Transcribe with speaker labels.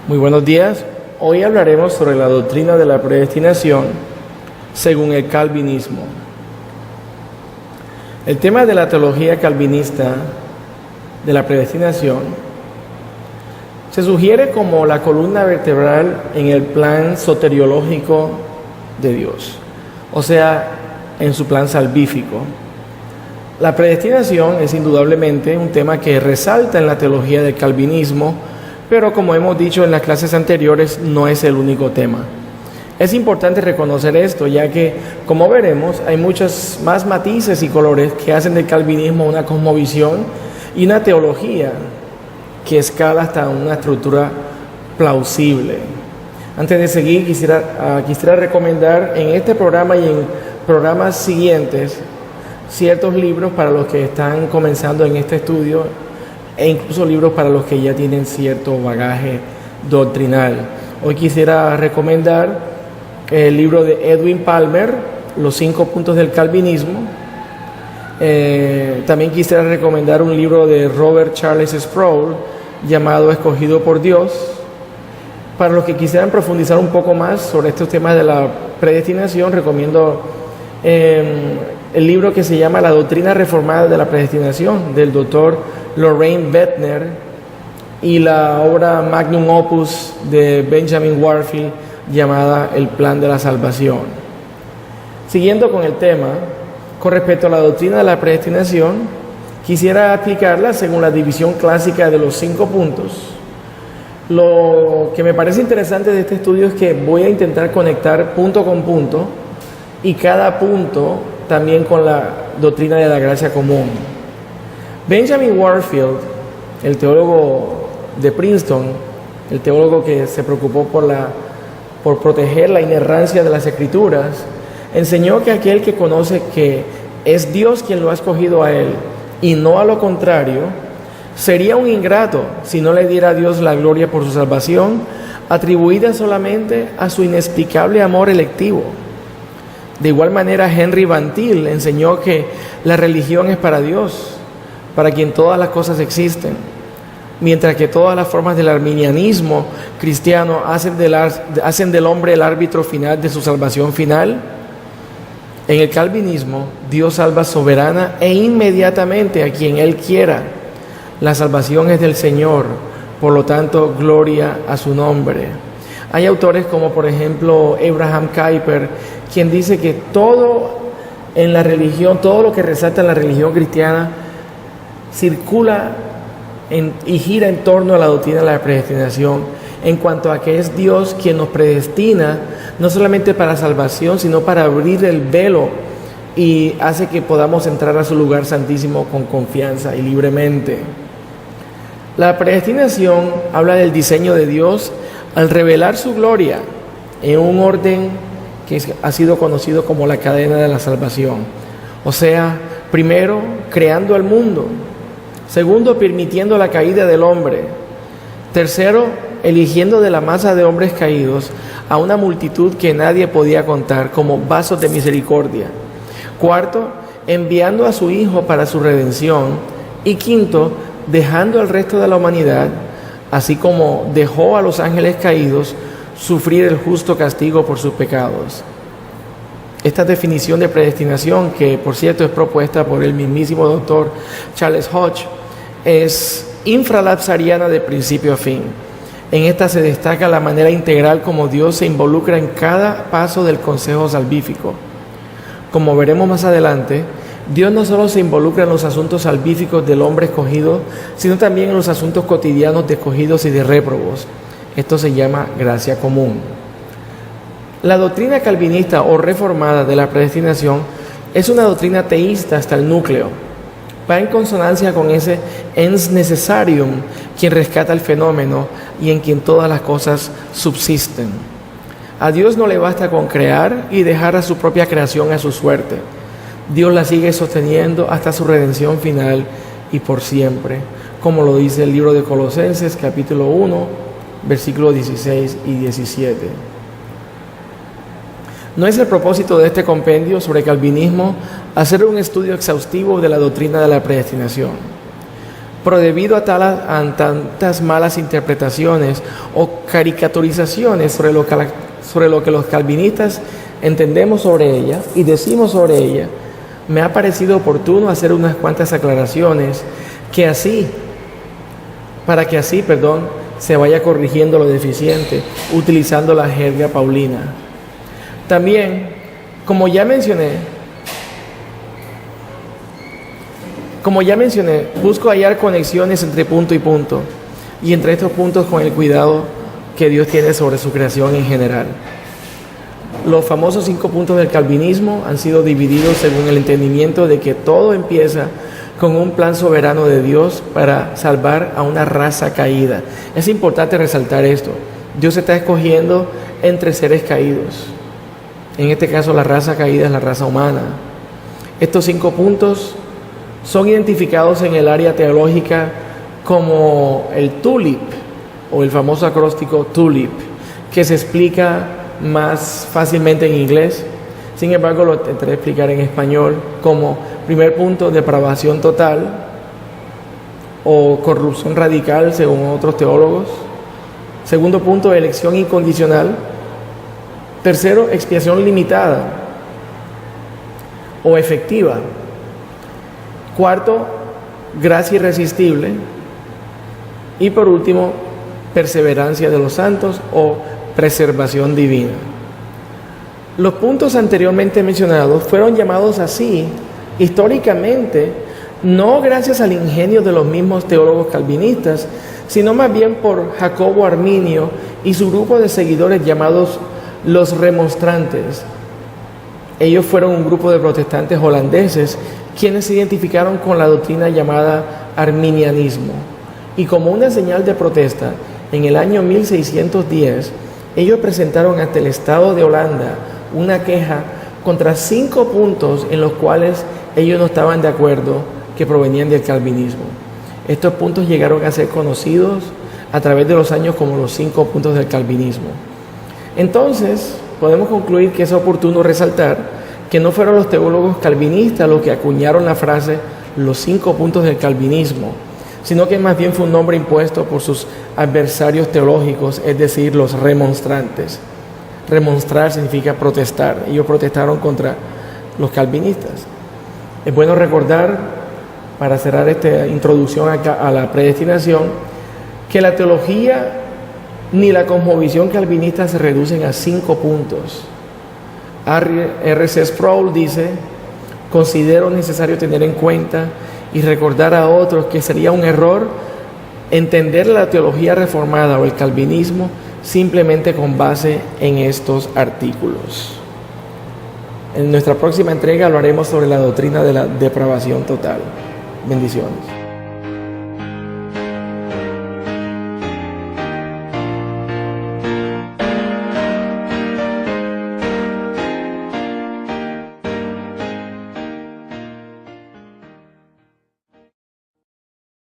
Speaker 1: Muy buenos días. Hoy hablaremos sobre la doctrina de la predestinación según el calvinismo. El tema de la teología calvinista de la predestinación se sugiere como la columna vertebral en el plan soteriológico de Dios, o sea, en su plan salvífico. La predestinación es indudablemente un tema que resalta en la teología del calvinismo, pero como hemos dicho en las clases anteriores, no es el único tema. Es importante reconocer esto, ya que, como veremos, hay muchos más matices y colores que hacen del calvinismo una cosmovisión y una teología que escala hasta una estructura plausible. Antes de seguir, quisiera recomendar en este programa y en programas siguientes ciertos libros para los que están comenzando en este estudio e incluso libros para los que ya tienen cierto bagaje doctrinal. Hoy quisiera recomendar el libro de Edwin Palmer, Los 5 puntos del calvinismo. También quisiera recomendar un libro de Robert Charles Sproul llamado Escogido por Dios. Para los que quisieran profundizar un poco más sobre estos temas de la predestinación, recomiendo el libro que se llama La doctrina reformada de la predestinación, del doctor Loraine Boettner, y la obra Magnum Opus de Benjamin Warfield llamada El plan de la salvación. Siguiendo con el tema, con respecto a la doctrina de la predestinación, quisiera aplicarla según la división clásica de los 5 puntos. Lo que me parece interesante de este estudio es que voy a intentar conectar punto con punto y cada punto también con la doctrina de la gracia común. Benjamin Warfield, el teólogo de Princeton, el teólogo que se preocupó por proteger la inerrancia de las Escrituras, enseñó que aquel que conoce que es Dios quien lo ha escogido a él y no a lo contrario, sería un ingrato si no le diera a Dios la gloria por su salvación, atribuida solamente a su inexplicable amor electivo. De igual manera, Henry Van Til enseñó que la religión es para Dios, para quien todas las cosas existen, mientras que todas las formas del arminianismo cristiano hacen del hombre el árbitro final de su salvación final. En el calvinismo, Dios salva soberana e inmediatamente a quien Él quiera. La salvación es del Señor, por lo tanto, gloria a su nombre. Hay autores como, por ejemplo, Abraham Kuyper, quien dice que todo en la religión, todo lo que resalta en la religión cristiana, circula y gira en torno a la doctrina de la predestinación, en cuanto a que es Dios quien nos predestina, no solamente para salvación, sino para abrir el velo y hace que podamos entrar a su lugar santísimo con confianza y libremente. La predestinación habla del diseño de Dios al revelar su gloria en un orden que ha sido conocido como la cadena de la salvación. O sea, primero, creando el mundo. Segundo, permitiendo la caída del hombre. Tercero, eligiendo de la masa de hombres caídos a una multitud que nadie podía contar como vasos de misericordia. Cuarto, enviando a su Hijo para su redención. Y quinto, dejando al resto de la humanidad, así como dejó a los ángeles caídos, sufrir el justo castigo por sus pecados. Esta definición de predestinación, que por cierto es propuesta por el mismísimo doctor Charles Hodge, es infralapsariana de principio a fin. En esta se destaca la manera integral como Dios se involucra en cada paso del consejo salvífico. Como veremos más adelante, Dios no solo se involucra en los asuntos salvíficos del hombre escogido, sino también en los asuntos cotidianos de escogidos y de réprobos. Esto se llama gracia común. La doctrina calvinista o reformada de la predestinación es una doctrina teísta hasta el núcleo. Va en consonancia con ese ens necessarium, quien rescata el fenómeno y en quien todas las cosas subsisten. A Dios no le basta con crear y dejar a su propia creación a su suerte. Dios la sigue sosteniendo hasta su redención final y por siempre, como lo dice el libro de Colosenses, capítulo 1, versículos 16 y 17. No es el propósito de este compendio sobre calvinismo hacer un estudio exhaustivo de la doctrina de la predestinación. Pero debido a tantas malas interpretaciones o caricaturizaciones sobre lo que los calvinistas entendemos sobre ella y decimos sobre ella, me ha parecido oportuno hacer unas cuantas aclaraciones para que así se vaya corrigiendo lo deficiente utilizando la jerga paulina. También, como ya mencioné, busco hallar conexiones entre punto y punto, y entre estos puntos con el cuidado que Dios tiene sobre su creación en general. Los famosos 5 puntos del calvinismo han sido divididos según el entendimiento de que todo empieza con un plan soberano de Dios para salvar a una raza caída. Es importante resaltar esto. Dios está escogiendo entre seres caídos. En este caso, la raza caída es la raza humana. Estos 5 puntos son identificados en el área teológica como el TULIP, o el famoso acróstico TULIP, que se explica más fácilmente en inglés. Sin embargo, lo intentaré explicar en español como primer punto, depravación total o corrupción radical, según otros teólogos. Segundo punto, elección incondicional. Tercero, expiación limitada o efectiva. Cuarto, gracia irresistible. Y por último, perseverancia de los santos o preservación divina. Los puntos anteriormente mencionados fueron llamados así históricamente, no gracias al ingenio de los mismos teólogos calvinistas, sino más bien por Jacobo Arminio y su grupo de seguidores llamados los remonstrantes. Ellos fueron un grupo de protestantes holandeses quienes se identificaron con la doctrina llamada arminianismo. Y como una señal de protesta, en el año 1610, ellos presentaron ante el Estado de Holanda una queja contra 5 puntos en los cuales ellos no estaban de acuerdo, que provenían del calvinismo. Estos puntos llegaron a ser conocidos a través de los años como los 5 puntos del calvinismo. Entonces, podemos concluir que es oportuno resaltar que no fueron los teólogos calvinistas los que acuñaron la frase los 5 puntos del calvinismo, sino que más bien fue un nombre impuesto por sus adversarios teológicos, es decir, los remonstrantes. Remonstrar significa protestar. Ellos protestaron contra los calvinistas. Es bueno recordar, para cerrar esta introducción a la predestinación, que la teología ni la cosmovisión calvinista se reducen a 5 puntos. R.C. Sproul dice: considero necesario tener en cuenta y recordar a otros que sería un error entender la teología reformada o el calvinismo simplemente con base en estos artículos. En nuestra próxima entrega hablaremos sobre la doctrina de la depravación total. Bendiciones.